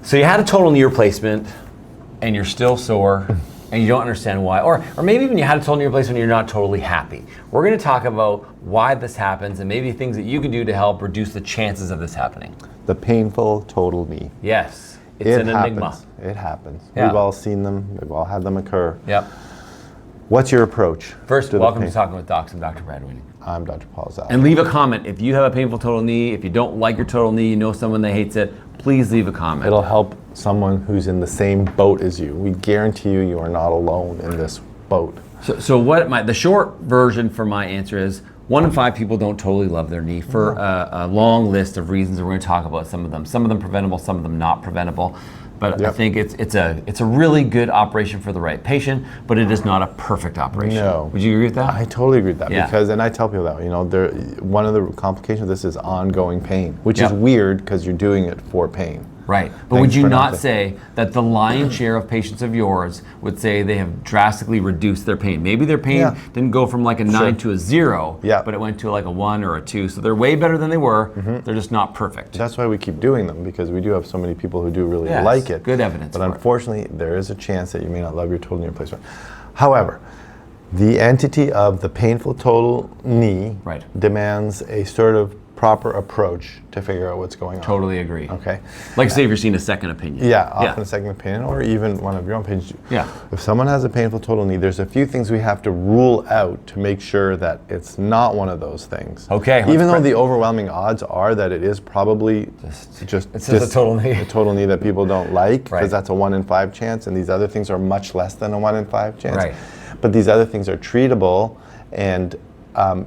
So you had a total knee replacement and you're still sore and you don't understand why. Or maybe even you had a total knee replacement and you're not totally happy. We're going to talk about why this happens and maybe things that you can do to help reduce the chances of this happening. The painful total knee. Yes. It's an enigma. It happens. Yeah. We've all seen them. We've all had them occur. Yep. What's your approach? First, welcome to Talking with Docs. I'm Dr. Brad Winning. I'm Dr. Paul Zell. And leave a comment. If you have a painful total knee, if you don't like your total knee, you know someone that hates it, please leave a comment. It'll help someone who's in the same boat as you. We guarantee you, you are not alone in this boat. So the short version for my answer is 1 in 5 people don't totally love their knee for a long list of reasons. We're going to talk about some of them. Some of them preventable, some of them not preventable. But I think it's a really good operation for the right patient, but it is not a perfect operation. No. Would you agree with that? I totally agree with that Yeah. because, and I tell people that, one of the complications of this is ongoing pain, which is weird because you're doing it for pain. Right. But would you not say that the lion's share of patients of yours would say they have drastically reduced their pain? Maybe their pain didn't go from like a 9 to a 0, but it went to like a 1 or a 2. So they're way better than they were. They're just not perfect. That's why we keep doing them, because we do have so many people who do really like it. Good evidence. But unfortunately, there is a chance that you may not love your total knee replacement. However, the entity of the painful total knee demands a sort of proper approach to figure out what's going on. Totally agree. Okay. Like say if you're seeing a second opinion. Yeah, often a second opinion, or even one of your own patients. Yeah. If someone has a painful total knee, there's a few things we have to rule out to make sure that it's not one of those things. Okay. Even though the overwhelming odds are that it is probably just a total knee. A total knee that people don't like, because Right. that's a 1 in 5 chance, and these other things are much less than a 1 in 5 chance. Right. But these other things are treatable and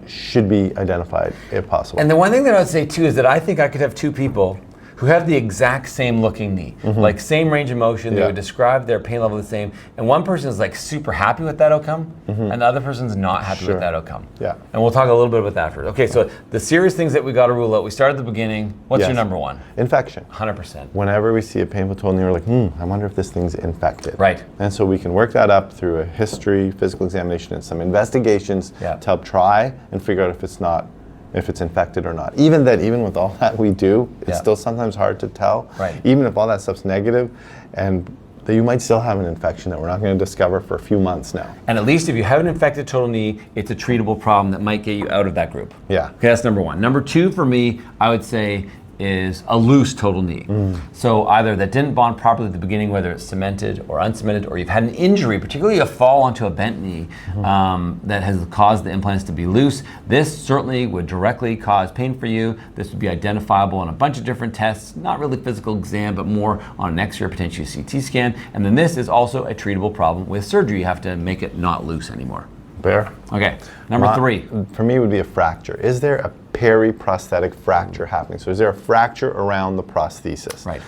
should be identified if possible. And the one thing that I would say too is that I think I could have 2 people who have the exact same looking knee, like same range of motion, they would describe their pain level the same, and one person is like super happy with that outcome, and the other person's not happy with that outcome. Yeah. And we'll talk a little bit about that first. Okay, so the serious things that we got to rule out, we start at the beginning. What's your number one? Infection. 100%. Whenever we see a painful total knee, we're like, I wonder if this thing's infected. Right. And so we can work that up through a history, physical examination, and some investigations to help try and figure out if it's infected or not. Even with all that we do, it's still sometimes hard to tell. Right. Even if all that stuff's negative, and that you might still have an infection that we're not going to discover for a few months now. And at least if you have an infected total knee, it's a treatable problem that might get you out of that group. Yeah. Okay, that's number one. Number 2 for me, I would say, is a loose total knee. So either that didn't bond properly at the beginning, whether it's cemented or uncemented, or you've had an injury, particularly a fall onto a bent knee, that has caused the implants to be loose. This certainly would directly cause pain for you. This would be identifiable on a bunch of different tests, not really physical exam, but more on an X-ray, potentially a CT scan. And then this is also a treatable problem with surgery. You have to make it not loose anymore. Fair. Okay, number 3. For me, would be a fracture. Is there a periprosthetic fracture happening? So is there a fracture around the prosthesis? Right.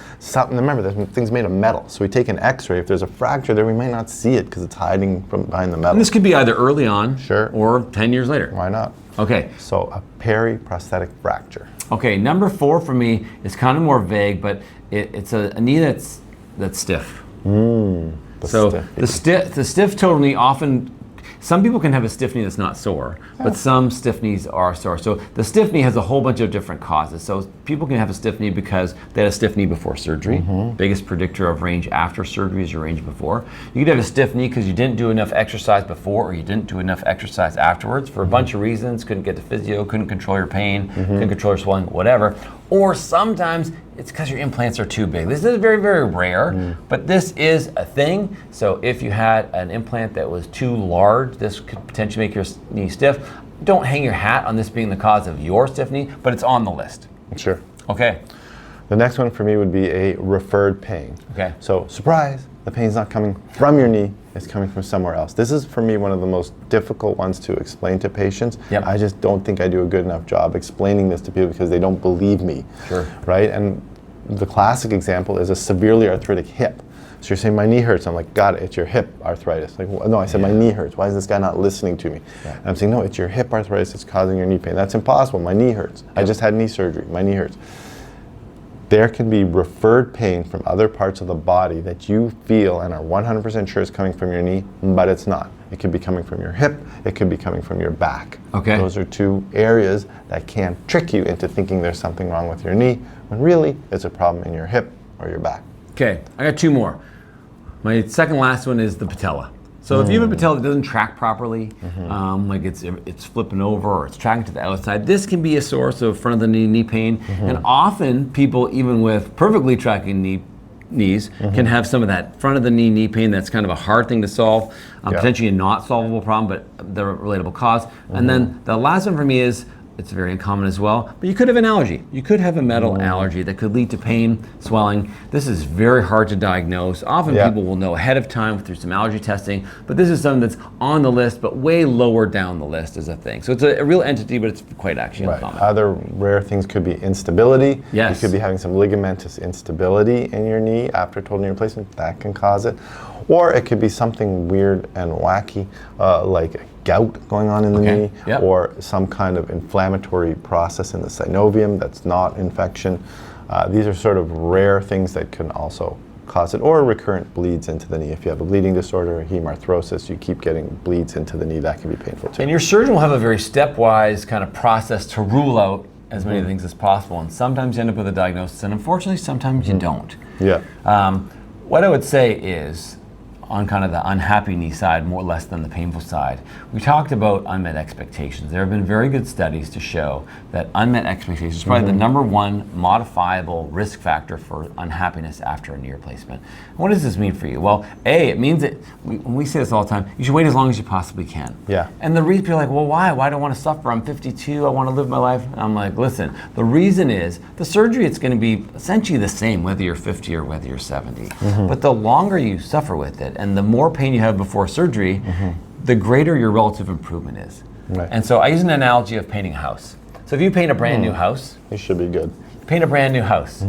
Remember, there's things made of metal. So we take an X-ray. If there's a fracture there, we might not see it because it's hiding from behind the metal. And this could be either early on or 10 years later. Why not? Okay. So a periprosthetic fracture. Okay, number 4 for me is kind of more vague, but it's a knee that's stiff. The stiff total knee often, some people can have a stiff knee that's not sore, but some stiff knees are sore. So the stiff knee has a whole bunch of different causes. So people can have a stiff knee because they had a stiff knee before surgery. Biggest predictor of range after surgery is your range before. You could have a stiff knee because you didn't do enough exercise before, or you didn't do enough exercise afterwards for a bunch of reasons. Couldn't get to physio, couldn't control your pain, couldn't control your swelling, whatever. Or sometimes it's because your implants are too big. This is very, very rare, but this is a thing. So if you had an implant that was too large, this could potentially make your knee stiff. Don't hang your hat on this being the cause of your stiff knee, but it's on the list. Sure. Okay. The next one for me would be a referred pain. Okay. So surprise, the pain's not coming from your knee, it's coming from somewhere else. This is for me one of the most difficult ones to explain to patients. I just don't think I do a good enough job explaining this to people because they don't believe me. Sure. Right? And the classic example is a severely arthritic hip. So you're saying my knee hurts. I'm like, got it, it's your hip arthritis. Like, no, I said my knee hurts. Why is this guy not listening to me? And I'm saying, no, it's your hip arthritis that's causing your knee pain. That's impossible. My knee hurts. I just had knee surgery. My knee hurts. There can be referred pain from other parts of the body that you feel and are 100% sure is coming from your knee, but it's not. It could be coming from your hip. It could be coming from your back. Okay. Those are 2 areas that can trick you into thinking there's something wrong with your knee, when really it's a problem in your hip or your back. Okay, I got two more. My second last one is the patella. So if you have a patella that doesn't track properly, like it's flipping over or it's tracking to the outside, this can be a source of front of the knee pain. And often people, even with perfectly tracking knees, can have some of that front of the knee pain. That's kind of a hard thing to solve, potentially a not solvable problem, but the relatable cause. And then the last one for me is, it's very uncommon as well, but you could have an allergy. You could have a metal allergy that could lead to pain, swelling. This is very hard to diagnose. Often people will know ahead of time through some allergy testing, but this is something that's on the list, but way lower down the list as a thing. So it's a real entity, but it's quite actually uncommon. Other rare things could be instability. Yes. You could be having some ligamentous instability in your knee after total knee replacement. That can cause it. Or it could be something weird and wacky, like gout going on in the knee, or some kind of inflammatory process in the synovium that's not infection. These are sort of rare things that can also cause it, or recurrent bleeds into the knee. If you have a bleeding disorder, hemarthrosis, you keep getting bleeds into the knee, that can be painful too. And your surgeon will have a very stepwise kind of process to rule out as many things as possible. And sometimes you end up with a diagnosis, and unfortunately, sometimes you don't. Yeah. What I would say is, on kind of the unhappy knee side, more or less than the painful side, we talked about unmet expectations. There have been very good studies to show that unmet expectations is probably the number one modifiable risk factor for unhappiness after a knee replacement. What does this mean for you? Well, A, it means that, when we say this all the time, you should wait as long as you possibly can. Yeah. And the reason people are like, well, why? Why do I want to suffer? I'm 52, I want to live my life. And I'm like, listen, the reason is, the surgery, it's going to be essentially the same whether you're 50 or whether you're 70. But the longer you suffer with it, and the more pain you have before surgery, the greater your relative improvement is. Right. And so I use an analogy of painting a house. So if you paint a brand new house, You should be good. paint a brand new house.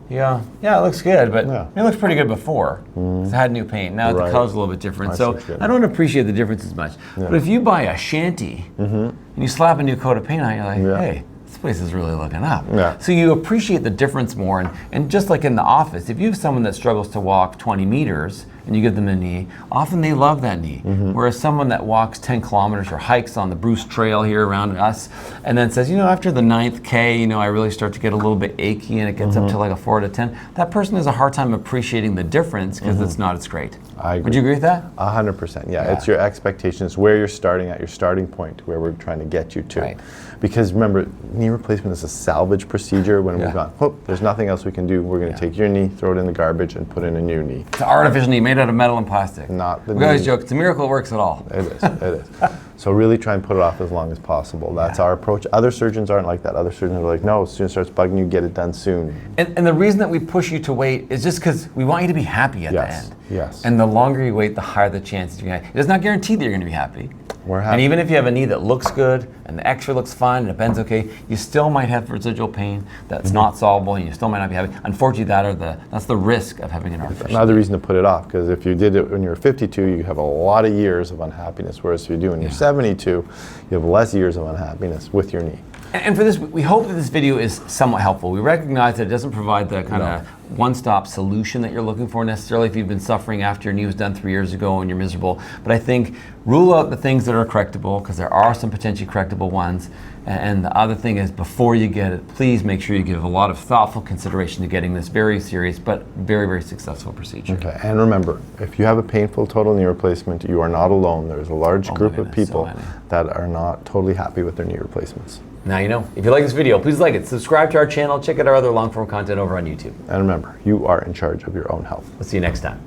Yeah, it looks good, but it looks pretty good before. It had new paint. Now the color's a little bit different. So I don't appreciate the difference as much. But if you buy a shanty and you slap a new coat of paint on it, you're like, hey, this place is really looking up. So you appreciate the difference more. And just like in the office, if you have someone that struggles to walk 20 meters and you give them a knee, often they love that knee. Whereas someone that walks 10 kilometers or hikes on the Bruce Trail here around us and then says, after the 9th K, I really start to get a little bit achy and it gets up to like a 4 out of 10, that person has a hard time appreciating the difference because it's not as great. I agree. Would you agree with that? 100%. Yeah, it's your expectations, where you're starting at, your starting point, where we're trying to get you to. Because remember, knee replacement is a salvage procedure. When we've gone, there's nothing else we can do. We're going to take your knee, throw it in the garbage, and put in a new knee. It's an artificial knee made out of metal and plastic. Not the We always joke, it's a miracle it works at all. It is, it is. So really try and put it off as long as possible. That's our approach. Other surgeons aren't like that. Other surgeons are like, no, as soon as it starts bugging you, get it done soon. And the reason that we push you to wait is just because we want you to be happy at the end. Yes. And the longer you wait, the higher the chances you're going to. It's not guaranteed that you're going to be happy. We're happy. And even if you have a knee that looks good and the X-ray looks fine and it bends okay, you still might have residual pain that's not solvable, and you still might not be happy. Unfortunately, that's the risk of having an artificial. Another reason to put it off, because if you did it when you're 52, you have a lot of years of unhappiness. Whereas if you do when you're 72, you have less years of unhappiness with your knee. And for this, we hope that this video is somewhat helpful. We recognize that it doesn't provide the kind of one-stop solution that you're looking for necessarily if you've been suffering after your knee was done 3 years ago and you're miserable. But I think rule out the things that are correctable, because there are some potentially correctable ones. And the other thing is, before you get it, please make sure you give a lot of thoughtful consideration to getting this very serious but very, very successful procedure. Okay, and remember, if you have a painful total knee replacement, you are not alone. There's a large group of people that are not totally happy with their knee replacements. Now you know. If you like this video, please like it, subscribe to our channel, check out our other long-form content over on YouTube. And remember, you are in charge of your own health. We'll see you next time.